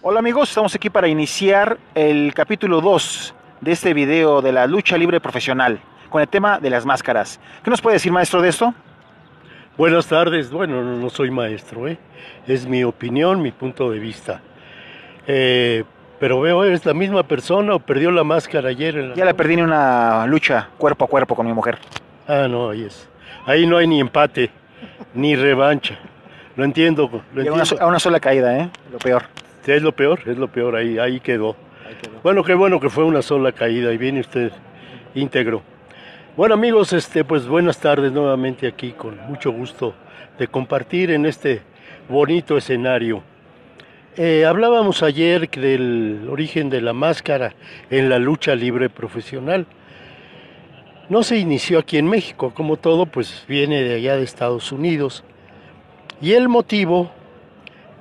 Hola amigos, estamos aquí para iniciar el capítulo 2 de este video de la lucha libre profesional con el tema de las máscaras. ¿Qué nos puede decir, maestro, de esto? Buenas tardes. Bueno, no soy maestro, es mi opinión, mi punto de vista. Pero veo, ¿es la misma persona o perdió la máscara ayer? Ya la perdí en una lucha cuerpo a cuerpo con mi mujer. Ah, no, ahí es. Ahí no hay ni empate, ni revancha. Lo entiendo. A una sola caída, lo peor. Sí, es lo peor, ahí quedó. Bueno, qué bueno que fue una sola caída y viene usted íntegro. Bueno amigos, pues buenas tardes nuevamente aquí, con mucho gusto de compartir en este bonito escenario. Hablábamos ayer del origen de la máscara en la lucha libre profesional. No se inició aquí en México, como todo, pues viene de allá de Estados Unidos. Y el motivo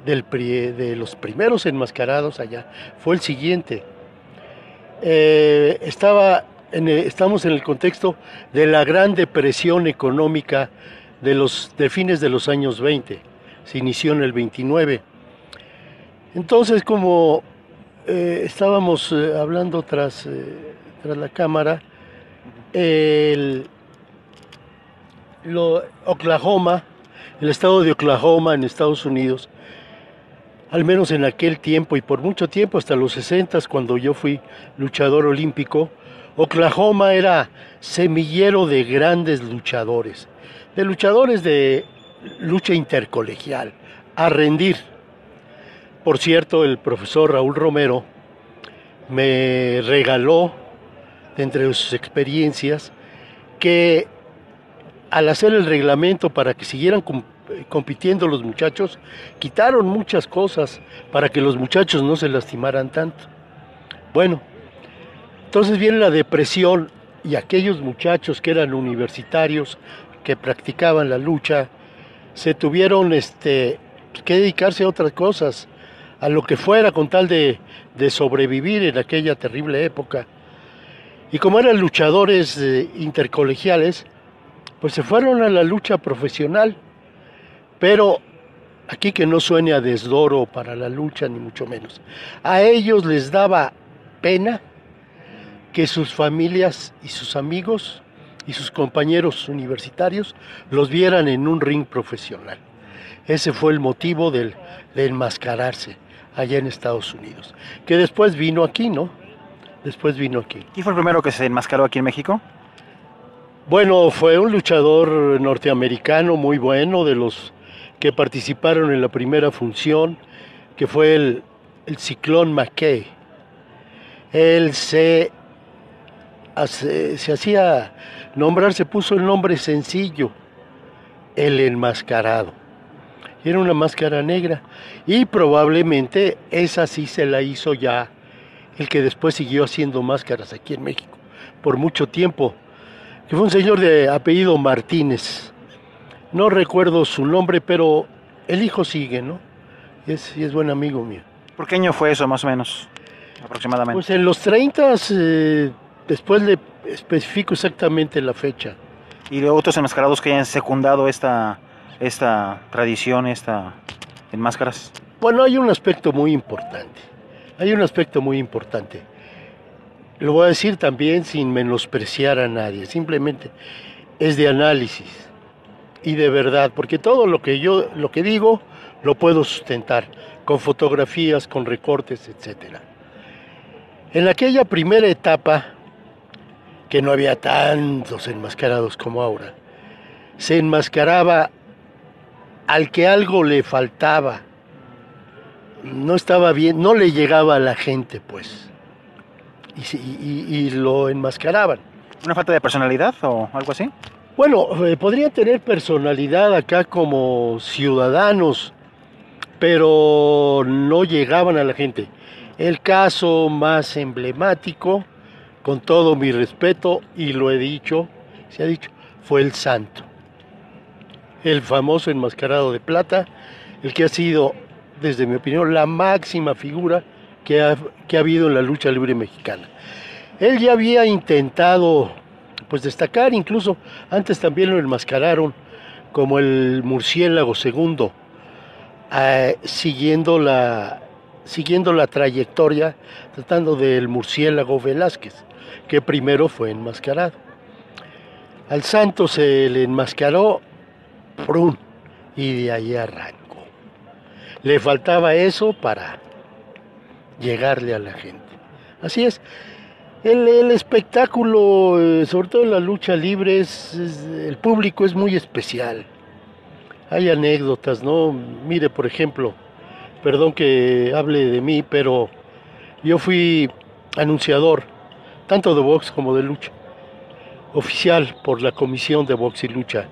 de los primeros enmascarados allá fue el siguiente. Estamos en el contexto de la Gran Depresión económica de fines de los años 20. Se inició en el 29. Entonces, como estábamos hablando tras la cámara, Oklahoma, el estado de Oklahoma en Estados Unidos, al menos en aquel tiempo y por mucho tiempo, hasta los 60s, cuando yo fui luchador olímpico, Oklahoma era semillero de grandes luchadores, de lucha intercolegial, a rendir. Por cierto, el profesor Raúl Romero me regaló, de entre sus experiencias, que al hacer el reglamento para que siguieran compitiendo los muchachos, quitaron muchas cosas para que los muchachos no se lastimaran tanto. Bueno, entonces viene la depresión y aquellos muchachos que eran universitarios, que practicaban la lucha, se tuvieron que dedicarse a otras cosas, a lo que fuera, con tal de sobrevivir en aquella terrible época. Y como eran luchadores intercolegiales, pues se fueron a la lucha profesional. Pero aquí que no suene a desdoro para la lucha, ni mucho menos. A ellos les daba pena que sus familias y sus amigos y sus compañeros universitarios los vieran en un ring profesional. Ese fue el motivo de enmascararse allá en Estados Unidos. Que después vino aquí, ¿no? Después vino aquí. ¿Quién fue el primero que se enmascaró aquí en México? Bueno, fue un luchador norteamericano muy bueno, de los que participaron en la primera función, que fue el Ciclón McKay. Él se hacía nombrar, se puso el nombre sencillo, el enmascarado. Era una máscara negra y probablemente esa sí se la hizo ya el que después siguió haciendo máscaras aquí en México por mucho tiempo, que fue un señor de apellido Martínez. No recuerdo su nombre, pero el hijo sigue, ¿no? Es buen amigo mío. ¿Por qué año fue eso, más o menos, aproximadamente? Pues en los 30s, después le especifico exactamente la fecha. ¿Y de otros enmascarados que hayan secundado esta tradición, en máscaras? Bueno, hay un aspecto muy importante. Lo voy a decir también sin menospreciar a nadie, simplemente es de análisis. Y de verdad, porque todo lo que digo lo puedo sustentar con fotografías, con recortes, etcétera. En aquella primera etapa, que no había tantos enmascarados como ahora, se enmascaraba al que algo le faltaba, no estaba bien, no le llegaba a la gente, pues, y lo enmascaraban. ¿Una falta de personalidad o algo así? Bueno, podrían tener personalidad acá como ciudadanos, pero no llegaban a la gente. El caso más emblemático, con todo mi respeto, y lo he dicho, se ha dicho, fue el Santo. El famoso enmascarado de plata, el que ha sido, desde mi opinión, la máxima figura que ha habido en la lucha libre mexicana. Él ya había intentado pues destacar, incluso antes también lo enmascararon como el murciélago segundo, siguiendo la trayectoria, tratando del murciélago Velázquez, que primero fue enmascarado. Al Santo se le enmascaró ¡prum! Y de ahí arrancó. Le faltaba eso para llegarle a la gente. Así es. El espectáculo, sobre todo en la lucha libre, el público es muy especial. Hay anécdotas, ¿no? Mire, por ejemplo, perdón que hable de mí, pero yo fui anunciador, tanto de box como de lucha, oficial por la Comisión de Box y Lucha.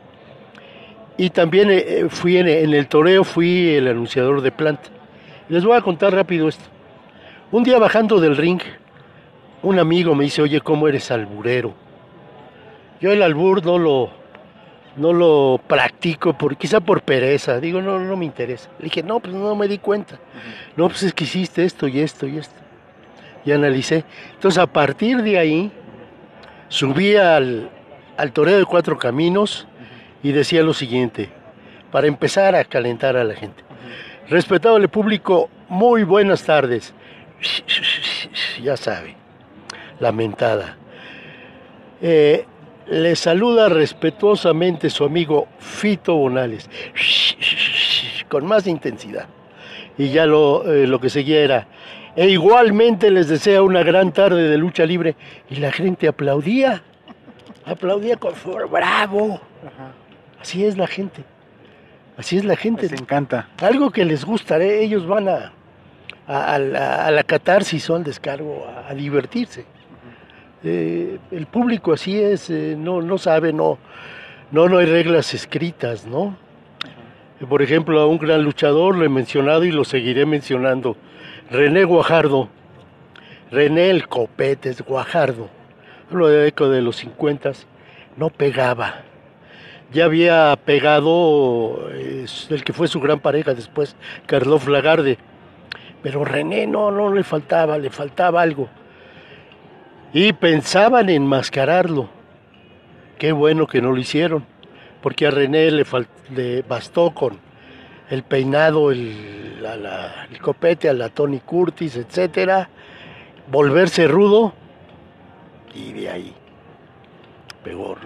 Y también fui en el toreo, fui el anunciador de planta. Les voy a contar rápido esto. Un día bajando del ring, un amigo me dice, oye, ¿cómo eres alburero? Yo el albur no lo practico, quizá por pereza. Digo, no me interesa. Le dije, no, pues no me di cuenta. No, pues es que hiciste esto y esto y esto. Y analicé. Entonces, a partir de ahí, subí al toreo de Cuatro Caminos y decía lo siguiente, para empezar a calentar a la gente. Respetable público, muy buenas tardes. Ya sabe, lamentada. Le saluda respetuosamente su amigo Fito Bonales, con más intensidad. Y ya lo que seguía era, e igualmente les desea una gran tarde de lucha libre. Y la gente aplaudía con bravo. Así es la gente. Así es la gente. Les encanta. Algo que les gusta, ellos van a la catarsis o al descargo, a divertirse. El público así es, no sabe, no hay reglas escritas, ¿no? Por ejemplo, a un gran luchador lo he mencionado y lo seguiré mencionando, René Guajardo, René el Copetes Guajardo, hablo de década de los 50, no pegaba. Ya había pegado el que fue su gran pareja después, Karloff Lagarde, pero René no le faltaba algo. Y pensaban enmascararlo. Qué bueno que no lo hicieron, porque a René le bastó con el peinado, el copete a la Tony Curtis, etcétera, volverse rudo, y de ahí pegó.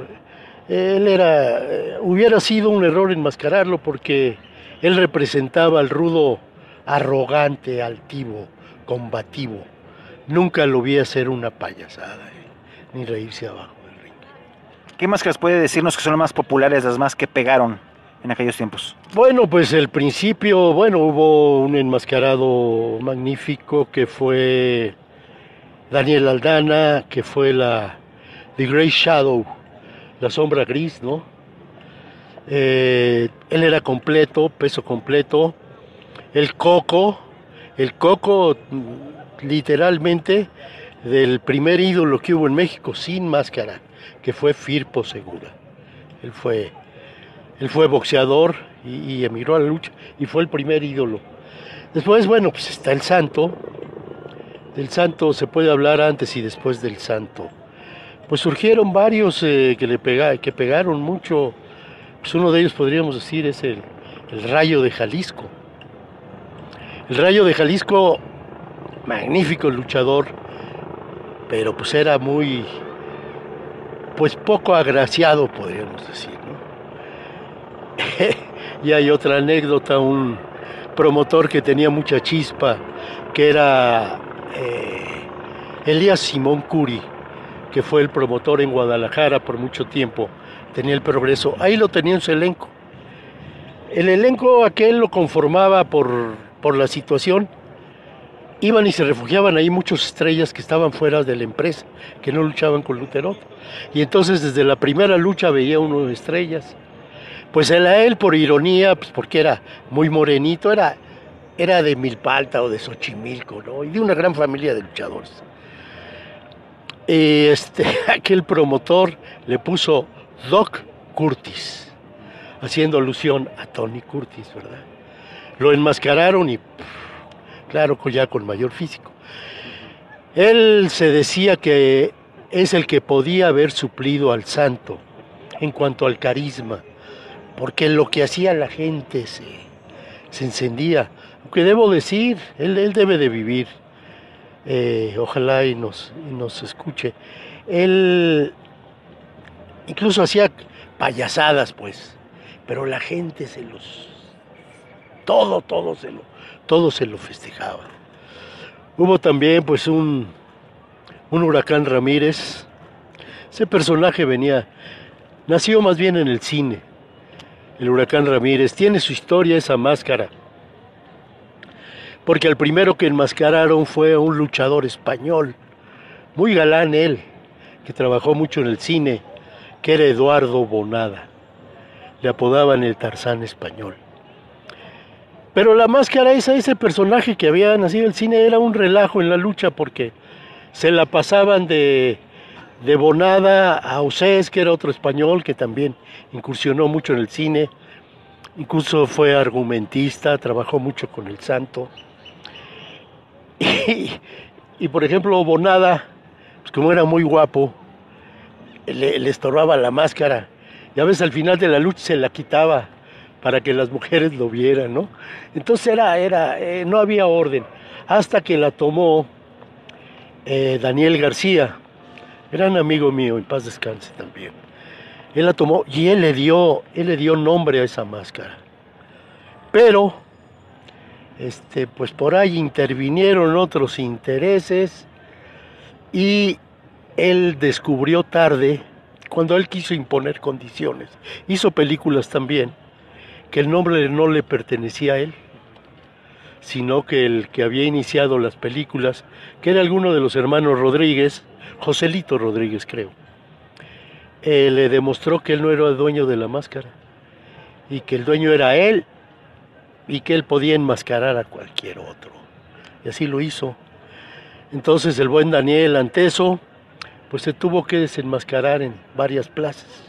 Hubiera sido un error enmascararlo, porque él representaba al rudo arrogante, altivo, combativo. Nunca lo vi hacer una payasada, ni reírse abajo del ring. ¿Qué máscaras puede decirnos que son las más populares, las más que pegaron en aquellos tiempos? Bueno, pues el principio, hubo un enmascarado magnífico que fue Daniel Aldana, que fue The Grey Shadow, la sombra gris, ¿no? Él era completo, peso completo. El Coco, literalmente, del primer ídolo que hubo en México sin máscara, que fue Firpo Segura. Él fue boxeador y emigró a la lucha y fue el primer ídolo. Después, pues está el Santo. Del Santo se puede hablar antes y después del Santo. Pues surgieron varios que pegaron mucho. Pues uno de ellos podríamos decir es el Rayo de Jalisco. El Rayo de Jalisco, magnífico luchador, pero pues era poco agraciado, podríamos decir, ¿no? Y hay otra anécdota, un promotor que tenía mucha chispa, que era Elías Simón Curi, que fue el promotor en Guadalajara por mucho tiempo, tenía el Progreso, ahí lo tenía en su elenco. El elenco aquel lo conformaba por la situación. Iban y se refugiaban ahí muchas estrellas que estaban fuera de la empresa, que no luchaban con Luterot. Y entonces desde la primera lucha veía uno de estrellas. Pues a él, por ironía, pues porque era muy morenito, era era de Milpalta o de Xochimilco, ¿no? Y de una gran familia de luchadores. Aquel promotor le puso Doc Curtis, haciendo alusión a Tony Curtis, ¿verdad? Lo enmascararon y, claro, ya con mayor físico. Él se decía que es el que podía haber suplido al Santo en cuanto al carisma, porque lo que hacía la gente se encendía. Aunque debo decir, él debe de vivir, ojalá y nos escuche. Él incluso hacía payasadas, pues, pero la gente todo se lo festejaba. Hubo también, pues, un Huracán Ramírez. Ese personaje nació más bien en el cine. El Huracán Ramírez tiene su historia, esa máscara, porque al primero que enmascararon fue un luchador español, muy galán él, que trabajó mucho en el cine, que era Eduardo Bonada. Le apodaban el Tarzán español. Pero la máscara ese personaje que había nacido en el cine, era un relajo en la lucha, porque se la pasaban de Bonada a Osés, que era otro español que también incursionó mucho en el cine, incluso fue argumentista, trabajó mucho con el Santo. Y por ejemplo, Bonada, pues como era muy guapo, le estorbaba la máscara, y a veces al final de la lucha se la quitaba para que las mujeres lo vieran, ¿no? Entonces no había orden, hasta que la tomó Daniel García, gran amigo mío, en paz descanse también. Él la tomó y él le dio nombre a esa máscara. Pero, pues por ahí intervinieron otros intereses y él descubrió tarde, cuando él quiso imponer condiciones, hizo películas también, que el nombre no le pertenecía a él, sino que el que había iniciado las películas, que era alguno de los hermanos Rodríguez, Joselito Rodríguez creo, le demostró que él no era el dueño de la máscara, y que el dueño era él, y que él podía enmascarar a cualquier otro, y así lo hizo. Entonces el buen Daniel, ante eso, pues se tuvo que desenmascarar en varias plazas.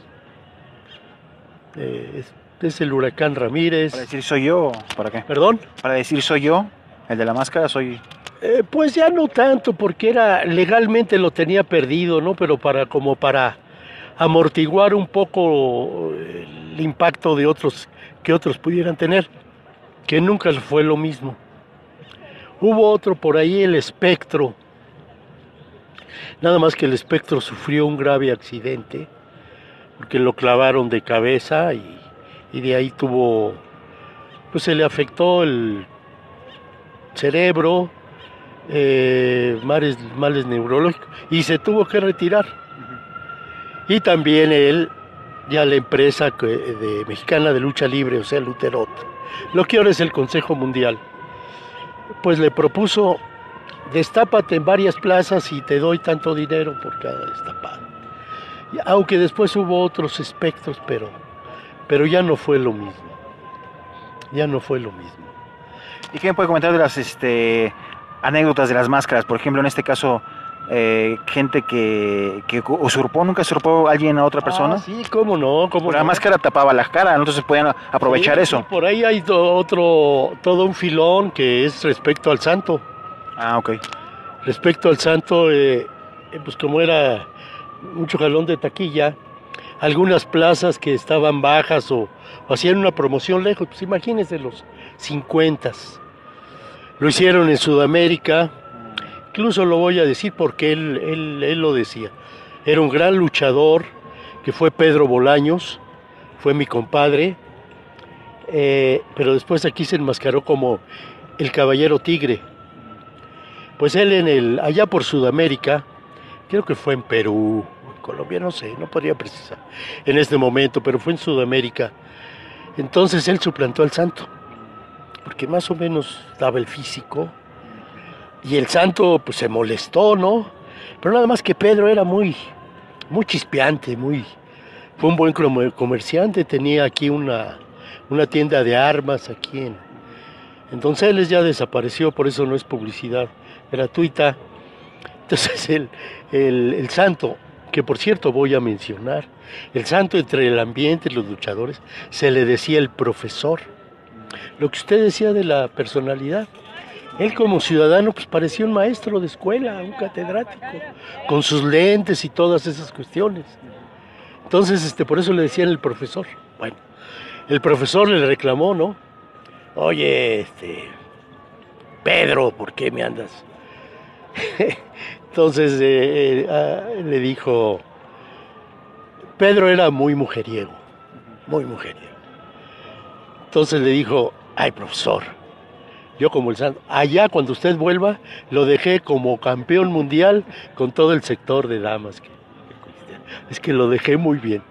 Es el Huracán Ramírez. ¿Para decir soy yo? ¿Para qué? ¿Perdón? Para decir soy yo, el de la máscara, soy... Pues ya no tanto, porque legalmente lo tenía perdido, ¿no? Pero como para amortiguar un poco el impacto de que otros pudieran tener, que nunca fue lo mismo. Hubo otro por ahí, el Espectro. Nada más que el Espectro sufrió un grave accidente, porque lo clavaron de cabeza y de ahí pues se le afectó el cerebro, males neurológicos, y se tuvo que retirar. Y también ya la empresa mexicana de lucha libre, o sea, Luterot, lo que ahora es el Consejo Mundial, pues le propuso: destápate en varias plazas y te doy tanto dinero por cada destapado. Aunque después hubo otros espectros, pero ya no fue lo mismo. Ya no fue lo mismo. ¿Y qué me puede comentar de las anécdotas de las máscaras? Por ejemplo, en este caso, gente que usurpó, ¿nunca usurpó a alguien a otra persona? Sí, cómo no. La máscara tapaba la cara, entonces podían aprovechar eso. Por ahí hay todo un filón que es respecto al Santo. Ah, ok. Respecto al Santo, pues como era mucho jalón de taquilla, algunas plazas que estaban bajas o hacían una promoción lejos, pues imagínense los 50. Lo hicieron en Sudamérica, incluso lo voy a decir porque él lo decía. Era un gran luchador, que fue Pedro Bolaños, fue mi compadre, pero después aquí se enmascaró como el Caballero Tigre. Pues él allá por Sudamérica, creo que fue en Perú, en Colombia, no sé, no podría precisar en este momento, pero fue en Sudamérica. Entonces él suplantó al Santo, porque más o menos daba el físico, y el Santo pues se molestó, ¿no? Pero nada más que Pedro era muy chispeante, fue un buen comerciante, tenía aquí una tienda de armas aquí En Donceles ya desapareció, por eso no es publicidad gratuita. Entonces el santo, que por cierto voy a mencionar, el santo entre el ambiente y los luchadores, se le decía el profesor. Lo que usted decía de la personalidad, él como ciudadano pues parecía un maestro de escuela, un catedrático, con sus lentes y todas esas cuestiones. Entonces, por eso le decían el profesor. Bueno, el profesor le reclamó, ¿no? Oye, Pedro, ¿por qué me andas? Entonces le dijo, Pedro era muy mujeriego, muy mujeriego. Entonces le dijo, ay, profesor, yo como el santo, allá cuando usted vuelva, lo dejé como campeón mundial con todo el sector de damas. Es que lo dejé muy bien.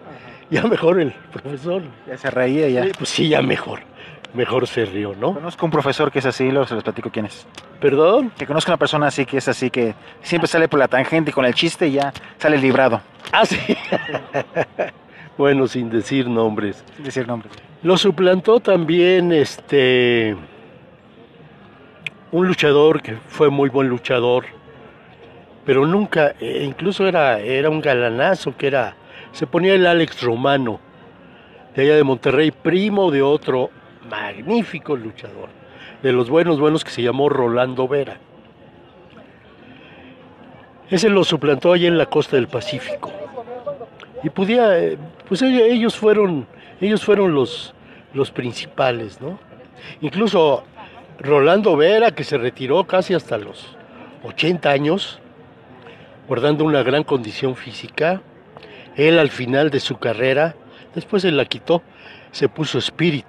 Ya mejor el profesor. Ya se reía ya. Pues sí, ya mejor se rió, ¿no? Conozco un profesor que es así, luego se los platico quién es. ¿Perdón? Que conozco una persona así, que es así, que siempre sale por la tangente y con el chiste y ya sale librado. Ah, sí. Bueno, sin decir nombres. Sin decir nombres. Lo suplantó también un luchador que fue muy buen luchador, pero nunca, incluso era un galanazo, se ponía el Alex Romano, de allá de Monterrey, primo de otro magnífico luchador, de los buenos que se llamó Rolando Vera. Ese lo suplantó allá en la costa del Pacífico. Y pues ellos fueron los principales, ¿no? Incluso Rolando Vera, que se retiró casi hasta los 80 años, guardando una gran condición física, él al final de su carrera, después se la quitó, se puso Spirit,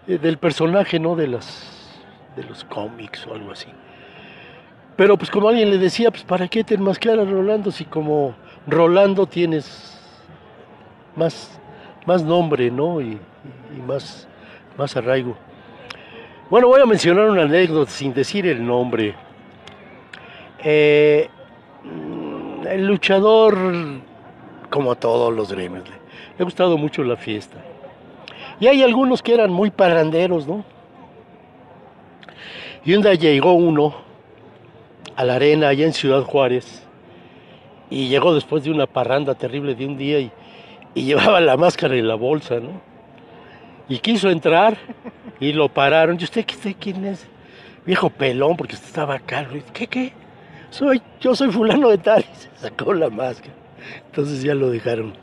del personaje, ¿no? De los cómics o algo así. Pero pues como alguien le decía, pues ¿para qué te enmascaras, Rolando? Si como Rolando tienes más nombre, ¿no? Y más arraigo. Bueno, voy a mencionar una anécdota sin decir el nombre. El luchador, como a todos los gremios, le ha gustado mucho la fiesta. Y hay algunos que eran muy parranderos, ¿no? Y un día llegó uno a la arena allá en Ciudad Juárez, y llegó después de una parranda terrible de un día y llevaba la máscara en la bolsa, ¿no? Y quiso entrar y lo pararon. ¿Y usted quién es? Viejo pelón, porque usted estaba calvo. ¿Qué? Yo soy fulano de tal. Y se sacó la máscara. Entonces ya lo dejaron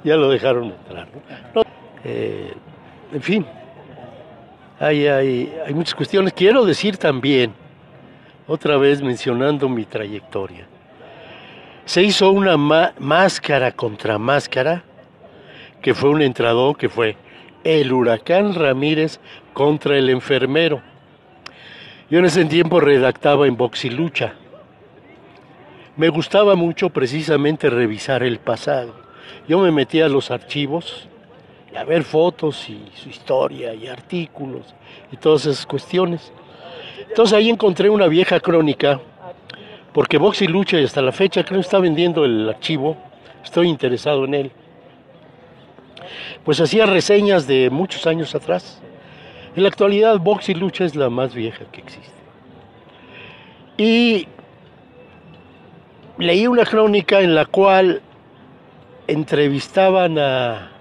entrar, ¿no? En fin, hay muchas cuestiones. Quiero decir también, otra vez mencionando mi trayectoria, se hizo una máscara contra máscara, que fue un entrador, que fue el Huracán Ramírez contra el Enfermero. Yo en ese tiempo redactaba en Box y Lucha. Me gustaba mucho precisamente revisar el pasado. Yo me metía a los archivos y a ver fotos y su historia y artículos y todas esas cuestiones. Entonces ahí encontré una vieja crónica, porque Box y Lucha y hasta la fecha creo que está vendiendo el archivo, estoy interesado en él. Pues hacía reseñas de muchos años atrás. En la actualidad Box y Lucha es la más vieja que existe. Y leí una crónica en la cual entrevistaban al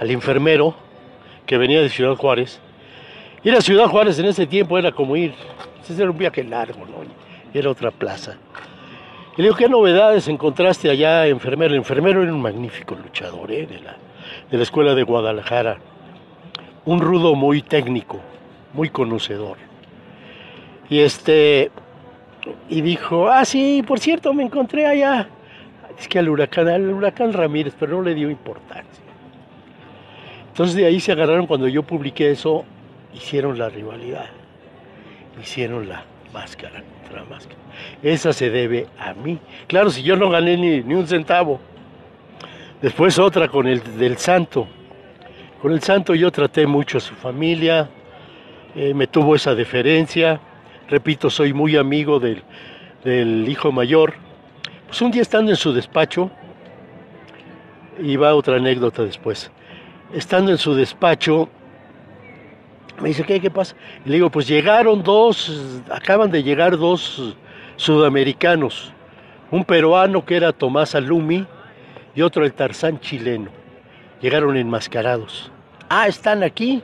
enfermero que venía de Ciudad Juárez. Ir a Ciudad Juárez en ese tiempo era como era un viaje largo, ¿no? Era otra plaza. Y le digo, ¿qué novedades encontraste allá, enfermero? El enfermero era un magnífico luchador, de la escuela de Guadalajara. Un rudo muy técnico, muy conocedor. Y dijo, sí, por cierto, me encontré allá. Es que al huracán Ramírez, pero no le dio importancia. Entonces de ahí se agarraron. Cuando yo publiqué eso, hicieron la rivalidad. Hicieron la máscara contra máscara. Esa se debe a mí. Claro, si yo no gané ni un centavo. Después otra con el del Santo. Con el Santo yo traté mucho a su familia. Me tuvo esa deferencia. Repito, soy muy amigo del hijo mayor. Pues un día estando en su despacho, y va otra anécdota después. Estando en su despacho, Me dice, ¿qué pasa? Y le digo, pues acaban de llegar dos sudamericanos, un peruano que era Tomás Alumi y otro el Tarzán chileno. Llegaron enmascarados. Ah, ¿están aquí?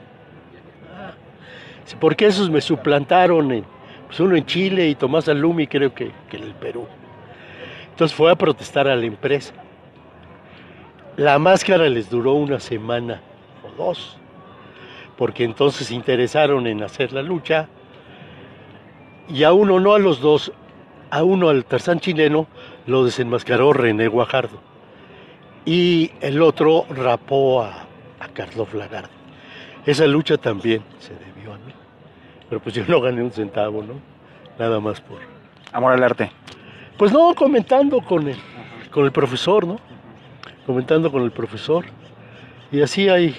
Porque esos me suplantaron, pues uno en Chile y Tomás Alumi creo que en el Perú. Entonces fue a protestar a la empresa. La máscara les duró una semana o dos, porque entonces se interesaron en hacer la lucha, y a uno, no a los dos, a uno, al Tarzán chileno, lo desenmascaró René Guajardo, y el otro rapó a Carlos Lagarde. Esa lucha también se debió a mí, pero pues yo no gané un centavo, ¿no? Nada más por... Amor al arte. Pues no, comentando con el profesor, ¿no? Comentando con el profesor, y así hay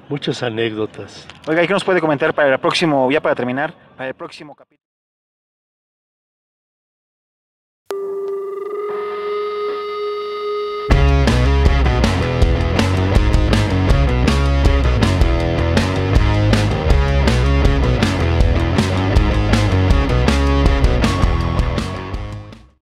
muchas anécdotas. Oiga, ¿y qué nos puede comentar para el próximo, ya para terminar, para el próximo capítulo?